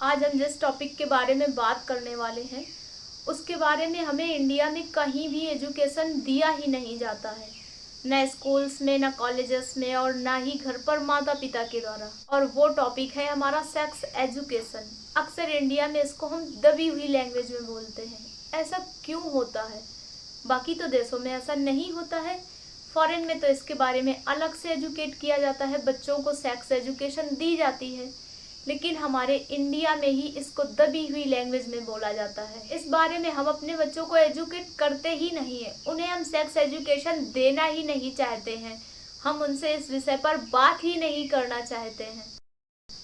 आज हम जिस टॉपिक के बारे में बात करने वाले हैं उसके बारे में हमें इंडिया में कहीं भी एजुकेशन दिया ही नहीं जाता है, न स्कूल्स में, न कॉलेजेस में और ना ही घर पर माता पिता के द्वारा। और वो टॉपिक है हमारा सेक्स एजुकेशन। अक्सर इंडिया में इसको हम दबी हुई लैंग्वेज में बोलते हैं। ऐसा क्यों होता है? बाकी तो देशों में ऐसा नहीं होता है। फॉरेन में तो इसके बारे में अलग से एजुकेट किया जाता है, बच्चों को सेक्स एजुकेशन दी जाती है, लेकिन हमारे इंडिया में ही इसको दबी हुई लैंग्वेज में बोला जाता है। इस बारे में हम अपने बच्चों को एजुकेट करते ही नहीं है, उन्हें हम सेक्स एजुकेशन देना ही नहीं चाहते हैं, हम उनसे इस विषय पर बात ही नहीं करना चाहते हैं।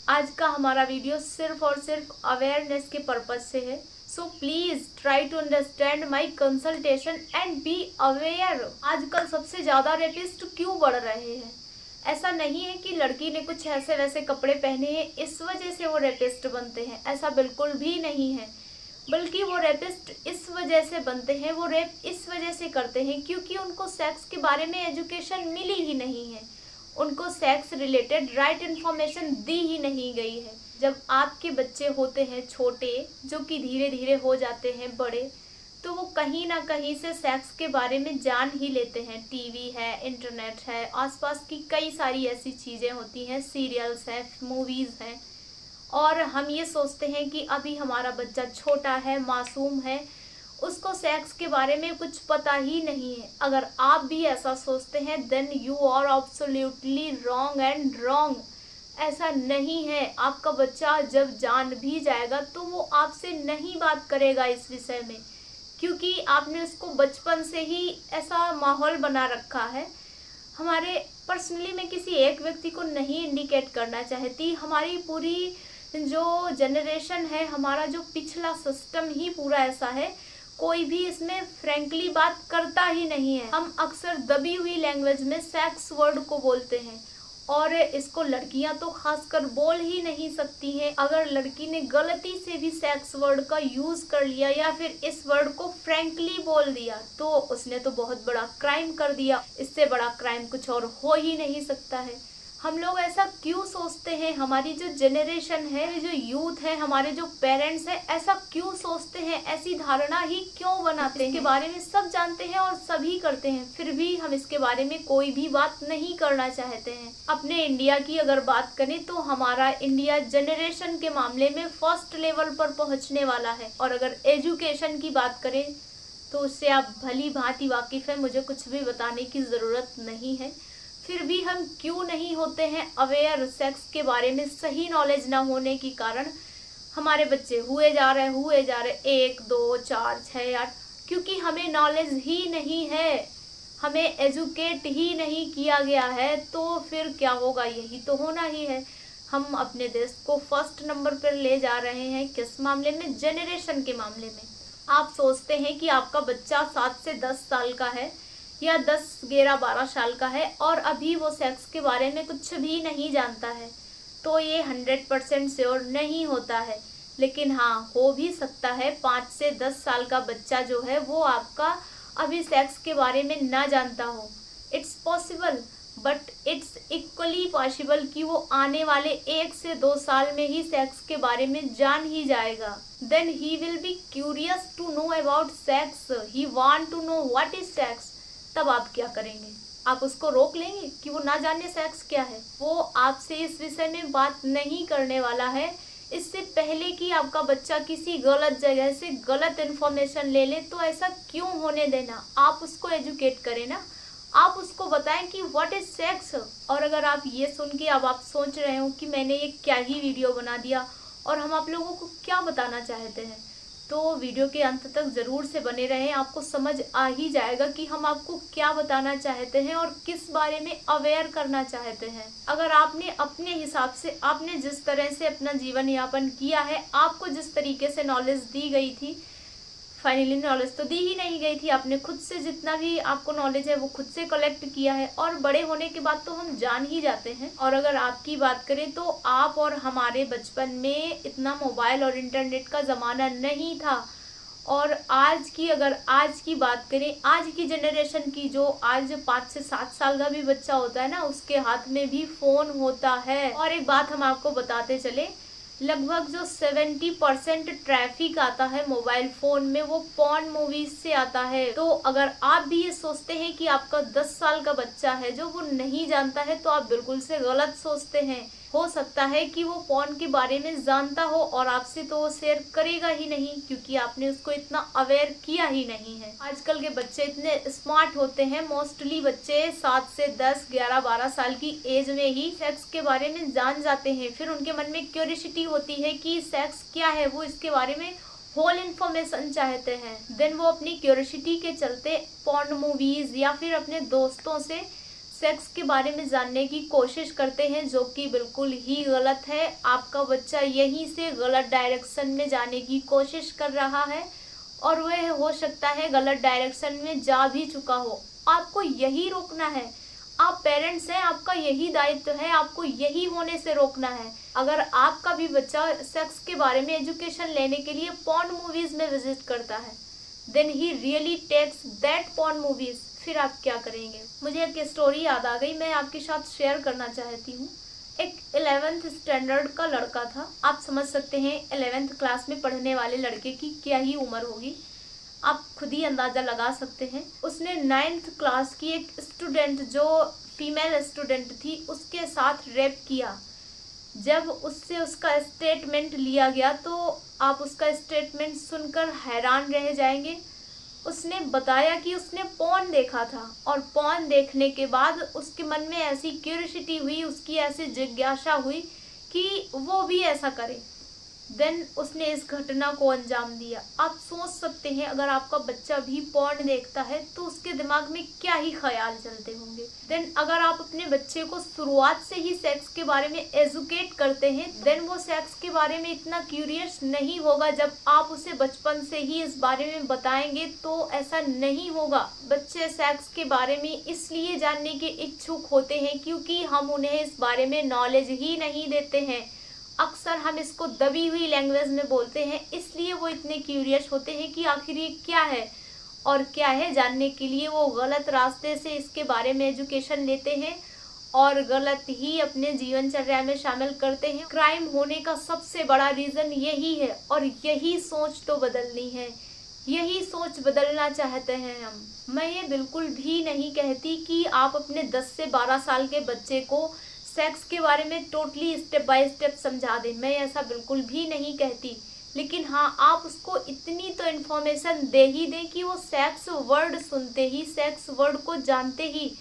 आज का हमारा वीडियो सिर्फ और सिर्फ अवेयरनेस के पर्पज से है। So please try to understand my consultation and be aware. आजकल सबसे ज्यादा रेपिस्ट क्यों बढ़ रहे हैं? ऐसा नहीं है कि लड़की ने कुछ ऐसे वैसे कपड़े पहने हैं इस वजह से वो रेपिस्ट बनते हैं, ऐसा बिल्कुल भी नहीं है। बल्कि वो रेपिस्ट इस वजह से बनते हैं, वो रेप इस वजह से करते हैं क्योंकि उनको सेक्स के बारे में एजुकेशन मिली ही नहीं है, उनको सेक्स रिलेटेड राइट इन्फॉर्मेशन दी ही नहीं गई है। जब आपके बच्चे होते हैं छोटे, जो कि धीरे धीरे हो जाते हैं बड़े, तो वो कहीं ना कहीं से सेक्स के बारे में जान ही लेते हैं। टीवी है, इंटरनेट है, आसपास की कई सारी ऐसी चीज़ें होती हैं, सीरियल्स हैं, मूवीज़ हैं, और हम ये सोचते हैं कि अभी हमारा बच्चा छोटा है, मासूम है, उसको सेक्स के बारे में कुछ पता ही नहीं है। अगर आप भी ऐसा सोचते हैं then you are absolutely wrong and wrong. ऐसा नहीं है। आपका बच्चा जब जान भी जाएगा तो वो आपसे नहीं बात करेगा इस विषय में, क्योंकि आपने उसको बचपन से ही ऐसा माहौल बना रखा है। हमारे पर्सनली मैं किसी एक व्यक्ति को नहीं इंडिकेट करना चाहती, हमारी पूरी जो जनरेशन है, हमारा जो पिछला सिस्टम ही पूरा ऐसा है, कोई भी इसमें फ्रैंकली बात करता ही नहीं है। हम अक्सर दबी हुई लैंग्वेज में सेक्स वर्ड को बोलते हैं और इसको लड़कियां तो खासकर बोल ही नहीं सकती हैं। अगर लड़की ने गलती से भी सेक्स वर्ड का यूज कर लिया या फिर इस वर्ड को फ्रैंकली बोल दिया तो उसने तो बहुत बड़ा क्राइम कर दिया। इससे बड़ा क्राइम कुछ और हो ही नहीं सकता है। हम लोग ऐसा क्यों सोचते हैं? हमारी जो जनरेशन है, जो यूथ है, हमारे जो पेरेंट्स हैं, ऐसा क्यों सोचते हैं? ऐसी धारणा ही क्यों बनाते हैं? इसके बारे में सब जानते हैं और सभी करते हैं, फिर भी हम इसके बारे में कोई भी बात नहीं करना चाहते हैं। अपने इंडिया की अगर बात करें तो हमारा इंडिया जनरेशन के मामले में फर्स्ट लेवल पर पहुंचने वाला है, और अगर एजुकेशन की बात करें तो उससे आप भली भांति वाकिफ है, मुझे कुछ भी बताने की ज़रूरत नहीं है। फिर भी हम क्यों नहीं होते हैं अवेयर? सेक्स के बारे में सही नॉलेज ना होने के कारण हमारे बच्चे हुए जा रहे 1, 2, 4, 6, 8, क्योंकि हमें नॉलेज ही नहीं है, हमें एजुकेट ही नहीं किया गया है। तो फिर क्या होगा? यही तो होना ही है। हम अपने देश को फर्स्ट नंबर पर ले जा रहे हैं। किस मामले में? जनरेशन के मामले में। आप सोचते हैं कि आपका बच्चा 7 से 10 साल का है या 10, 11, 12 साल का है और अभी वो सेक्स के बारे में कुछ भी नहीं जानता है, तो ये 100% श्योर नहीं होता है। लेकिन हाँ, हो भी सकता है 5 से 10 साल का बच्चा जो है वो आपका अभी सेक्स के बारे में ना जानता हो। It's possible, but it's equally possible कि वो आने वाले 1 से 2 साल में ही सेक्स के बारे में जान ही जाएगा। Then he will be curious to know about sex, he want to know what is sex. तब आप क्या करेंगे? आप उसको रोक लेंगे कि वो ना जाने सेक्स क्या है? वो आपसे इस विषय में बात नहीं करने वाला है। इससे पहले कि आपका बच्चा किसी गलत जगह से गलत इन्फॉर्मेशन ले ले, तो ऐसा क्यों होने देना? आप उसको एजुकेट करें ना, आप उसको बताएं कि व्हाट इज सेक्स। और अगर आप ये सुन के अब आप सोच रहे हो कि मैंने ये क्या ही वीडियो बना दिया और हम आप लोगों को क्या बताना चाहते हैं, तो वीडियो के अंत तक ज़रूर से बने रहें। आपको समझ आ ही जाएगा कि हम आपको क्या बताना चाहते हैं और किस बारे में अवेयर करना चाहते हैं। अगर आपने अपने हिसाब से, आपने जिस तरह से अपना जीवन यापन किया है, आपको जिस तरीके से नॉलेज दी गई थी, फाइनली नॉलेज तो दी ही नहीं गई थी, आपने खुद से जितना भी आपको नॉलेज है वो खुद से कलेक्ट किया है, और बड़े होने के बाद तो हम जान ही जाते हैं। और अगर आपकी बात करें तो आप और हमारे बचपन में इतना मोबाइल और इंटरनेट का ज़माना नहीं था, और आज की बात करें, आज की जनरेशन की, जो आज 5 से 7 साल का भी बच्चा होता है ना, उसके हाथ में भी फ़ोन होता है। और एक बात हम आपको बताते चले लगभग जो 70% ट्रैफिक आता है मोबाइल फोन में वो पॉर्न मूवीज से आता है। तो अगर आप भी ये सोचते हैं कि आपका 10 साल का बच्चा है जो वो नहीं जानता है, तो आप बिल्कुल से गलत सोचते हैं। हो सकता है कि वो पॉर्न के बारे में जानता हो और आपसे तो वो शेयर करेगा ही नहीं, क्योंकि आपने उसको इतना अवेयर किया ही नहीं है। आजकल के बच्चे इतने स्मार्ट होते हैं, मोस्टली बच्चे 7 से 10, 11, 12 साल की एज में ही सेक्स के बारे में जान जाते हैं। फिर उनके मन में क्यूरियोसिटी होती है कि सेक्स क्या है, वो इसके बारे में होल इन्फॉर्मेशन चाहते हैं। देन वो अपनी क्यूरियोसिटी के चलते पॉर्न मूवीज या फिर अपने दोस्तों से सेक्स के बारे में जानने की कोशिश करते हैं, जो कि बिल्कुल ही गलत है। आपका बच्चा यहीं से गलत डायरेक्शन में जाने की कोशिश कर रहा है और वह हो सकता है गलत डायरेक्शन में जा भी चुका हो। आपको यही रोकना है। आप पेरेंट्स हैं, आपका यही दायित्व है, आपको यही होने से रोकना है। अगर आपका भी बच्चा सेक्स के बारे में एजुकेशन लेने के लिए पॉर्न मूवीज में विजिट करता है, then he really takes that porn movies, फिर आप क्या करेंगे? मुझे एक स्टोरी याद आ गई, मैं आपके साथ शेयर करना चाहती हूँ। एक 11th स्टैंडर्ड का लड़का था। आप समझ सकते हैं 11th क्लास में पढ़ने वाले लड़के की क्या ही उम्र होगी, आप खुद ही अंदाजा लगा सकते हैं। उसने 9th क्लास की एक स्टूडेंट, जो फीमेल स्टूडेंट थी, उसके साथ रेप किया। जब उससे उसका स्टेटमेंट लिया गया तो आप उसका स्टेटमेंट सुनकर हैरान रह जाएंगे। उसने बताया कि उसने पॉर्न देखा था और पॉर्न देखने के बाद उसके मन में ऐसी क्यूरियोसिटी हुई, उसकी ऐसी जिज्ञासा हुई कि वो भी ऐसा करे। देन उसने इस घटना को अंजाम दिया। आप सोच सकते हैं अगर आपका बच्चा भी पॉर्न देखता है तो उसके दिमाग में क्या ही ख्याल चलते होंगे। देन अगर आप अपने बच्चे को शुरुआत से ही सेक्स के बारे में एजुकेट करते हैं, देन वो सेक्स के बारे में इतना क्यूरियस नहीं होगा। जब आप उसे बचपन से ही इस बारे में बताएंगे तो ऐसा नहीं होगा। बच्चे सेक्स के बारे में इसलिए जानने के इच्छुक होते हैं क्योंकि हम उन्हें इस बारे में नॉलेज ही नहीं देते हैं। अक्सर हम इसको दबी हुई लैंग्वेज में बोलते हैं, इसलिए वो इतने क्यूरियस होते हैं कि आखिर ये क्या है और क्या है जानने के लिए वो गलत रास्ते से इसके बारे में एजुकेशन लेते हैं और गलत ही अपने जीवनचर्या में शामिल करते हैं। क्राइम होने का सबसे बड़ा रीज़न यही है और यही सोच तो बदलनी है, यही सोच बदलना चाहते हैं हम। मैं ये बिल्कुल भी नहीं कहती कि आप अपने 10 से 12 साल के बच्चे को सेक्स के बारे में टोटली स्टेप बाय स्टेप समझा दें, मैं ऐसा बिल्कुल भी नहीं कहती। लेकिन हाँ, आप उसको इतनी तो इन्फॉर्मेशन दे ही दें कि वो सेक्स वर्ड सुनते ही, सेक्स वर्ड को जानते ही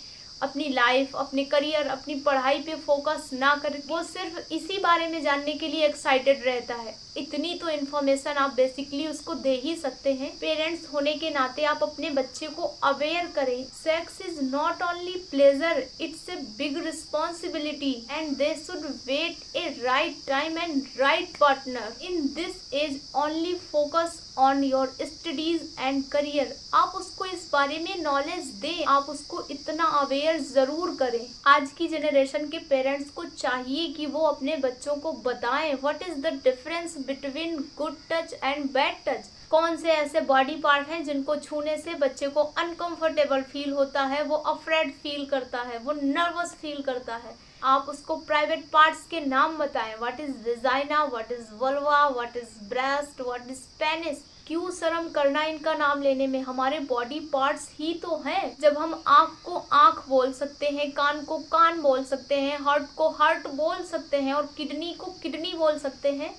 अपनी लाइफ, अपने करियर, अपनी पढ़ाई पे फोकस ना कर, वो सिर्फ इसी बारे में जानने के लिए एक्साइटेड रहता है। इतनी तो इन्फॉर्मेशन आप बेसिकली उसको दे ही सकते हैं। पेरेंट्स होने के नाते आप अपने बच्चे को अवेयर करें। Sex is not only pleasure, it's a big responsibility and they should wait a right time and right partner. In this age only focus on your studies and career. आप उसको इस बारे में नॉलेज दें, आप उसको इतना अवेयर जरूर करें। आज की जनरेशन के पेरेंट्स को चाहिए कि वो अपने बच्चों को बताएं what is the difference between good touch and bad touch. कौन से ऐसे बॉडी पार्ट हैं जिनको छूने से बच्चे को अनकंफर्टेबल फील होता है, वो अफ्रेड फील करता है, वो नर्वस फील करता है। आप उसको प्राइवेट पार्ट्स के नाम बताएं, what is vagina, what is vulva, what is breast, what is penis. क्यों शर्म करना इनका नाम लेने में, हमारे बॉडी पार्ट्स ही तो हैं। जब हम आँख को आँख बोल सकते हैं, कान को कान बोल सकते हैं, हार्ट को हार्ट बोल सकते हैं और किडनी को किडनी बोल सकते हैं,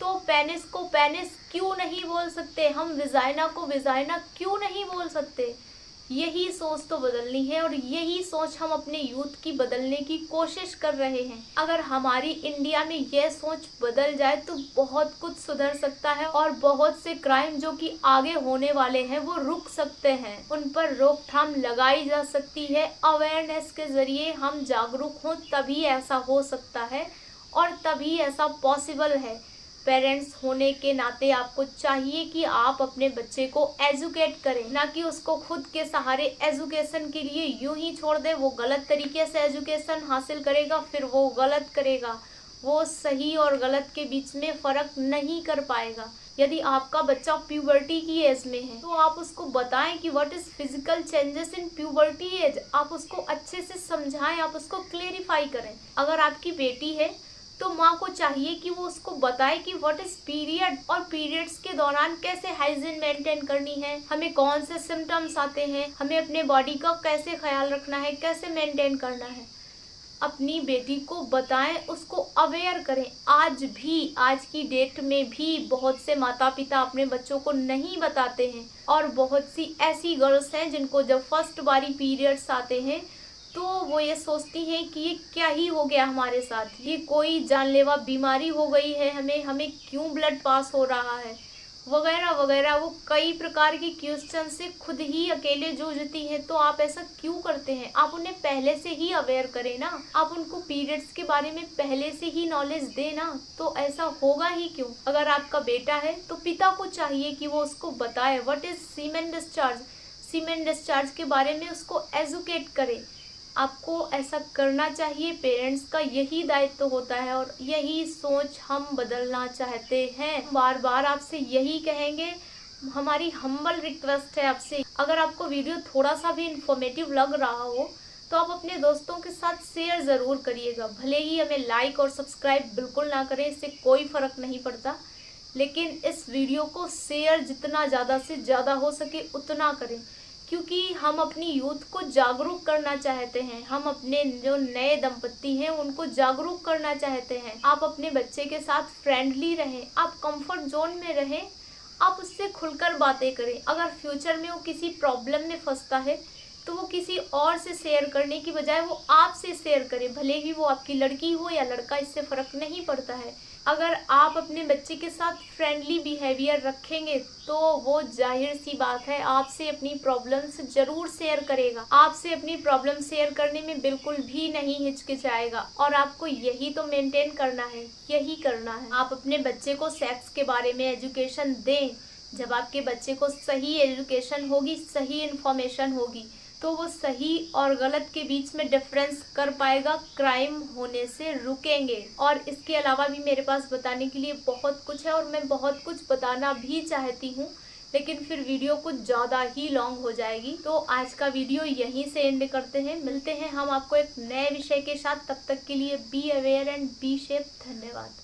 तो पेनिस को पेनिस क्यों नहीं बोल सकते? हम विजाइना को विजाइना क्यों नहीं बोल सकते? यही सोच तो बदलनी है और यही सोच हम अपने यूथ की बदलने की कोशिश कर रहे हैं। अगर हमारी इंडिया में यह सोच बदल जाए तो बहुत कुछ सुधर सकता है और बहुत से क्राइम जो कि आगे होने वाले हैं वो रुक सकते हैं, उन पर रोकथाम लगाई जा सकती है। अवेयरनेस के जरिए हम जागरूक हों तभी ऐसा हो सकता है और तभी ऐसा पॉसिबल है। पेरेंट्स होने के नाते आपको चाहिए कि आप अपने बच्चे को एजुकेट करें, ना कि उसको खुद के सहारे एजुकेशन के लिए यूं ही छोड़ दें। वो गलत तरीके से एजुकेशन हासिल करेगा, फिर वो गलत करेगा, वो सही और गलत के बीच में फ़र्क नहीं कर पाएगा। यदि आपका बच्चा प्यूबर्टी की एज में है तो आप उसको बताएं कि what is physical changes in puberty as. आप उसको अच्छे से समझाएं, आप उसको क्लेरिफाई करें। अगर आपकी बेटी है तो माँ को चाहिए कि वो उसको बताए कि व्हाट इज पीरियड और पीरियड्स के दौरान कैसे हाइजीन मेंटेन करनी है, हमें कौन से सिम्टम्स आते हैं, हमें अपने बॉडी का कैसे ख्याल रखना है, कैसे मेंटेन करना है। अपनी बेटी को बताएं, उसको अवेयर करें। आज की डेट में भी बहुत से माता पिता अपने बच्चों को नहीं बताते हैं और बहुत सी ऐसी गर्ल्स हैं जिनको जब फर्स्ट बारी पीरियड्स आते हैं तो वो ये सोचती हैं कि ये क्या ही हो गया हमारे साथ, ये कोई जानलेवा बीमारी हो गई है, हमें क्यों ब्लड पास हो रहा है, वगैरह वगैरह। वो कई प्रकार की क्वेश्चन से खुद ही अकेले जूझती हैं। तो आप ऐसा क्यों करते हैं? आप उन्हें पहले से ही अवेयर करें ना, आप उनको पीरियड्स के बारे में पहले से ही नॉलेज दें ना, तो ऐसा होगा ही क्यों। अगर आपका बेटा है तो पिता को चाहिए कि वो उसको बताए what is semen discharge, semen discharge के बारे में उसको एजुकेट करे। आपको ऐसा करना चाहिए, पेरेंट्स का यही दायित्व होता है और यही सोच हम बदलना चाहते हैं। बार बार आपसे यही कहेंगे, हमारी हम्बल रिक्वेस्ट है आपसे, अगर आपको वीडियो थोड़ा सा भी इंफॉर्मेटिव लग रहा हो तो आप अपने दोस्तों के साथ शेयर ज़रूर करिएगा। भले ही हमें लाइक और सब्सक्राइब बिल्कुल ना करें, इससे कोई फ़र्क नहीं पड़ता, लेकिन इस वीडियो को शेयर जितना ज़्यादा से ज़्यादा हो सके उतना करें, क्योंकि हम अपनी यूथ को जागरूक करना चाहते हैं। हम अपने जो नए दंपत्ति हैं उनको जागरूक करना चाहते हैं। आप अपने बच्चे के साथ फ्रेंडली रहें, आप कंफर्ट जोन में रहें, आप उससे खुलकर बातें करें। अगर फ्यूचर में वो किसी प्रॉब्लम में फंसता है तो वो किसी और से शेयर करने की बजाय वो आपसे शेयर करे, भले ही वो आपकी लड़की हो या लड़का, इससे फ़र्क नहीं पड़ता है। अगर आप अपने बच्चे के साथ फ्रेंडली बिहेवियर रखेंगे तो वो जाहिर सी बात है आपसे अपनी प्रॉब्लम्स ज़रूर शेयर करेगा, आपसे अपनी प्रॉब्लम शेयर करने में बिल्कुल भी नहीं हिचकिचाएगा। और आपको यही तो मेंटेन करना है, यही करना है। आप अपने बच्चे को सेक्स के बारे में एजुकेशन दें। जब आपके बच्चे को सही एजुकेशन होगी, सही इन्फॉर्मेशन होगी, तो वो सही और गलत के बीच में डिफरेंस कर पाएगा, क्राइम होने से रुकेंगे। और इसके अलावा भी मेरे पास बताने के लिए बहुत कुछ है और मैं बहुत कुछ बताना भी चाहती हूँ, लेकिन फिर वीडियो कुछ ज़्यादा ही लॉन्ग हो जाएगी। तो आज का वीडियो यहीं से एंड करते हैं, मिलते हैं हम आपको एक नए विषय के साथ। तब तक के लिए be aware and be safe. धन्यवाद।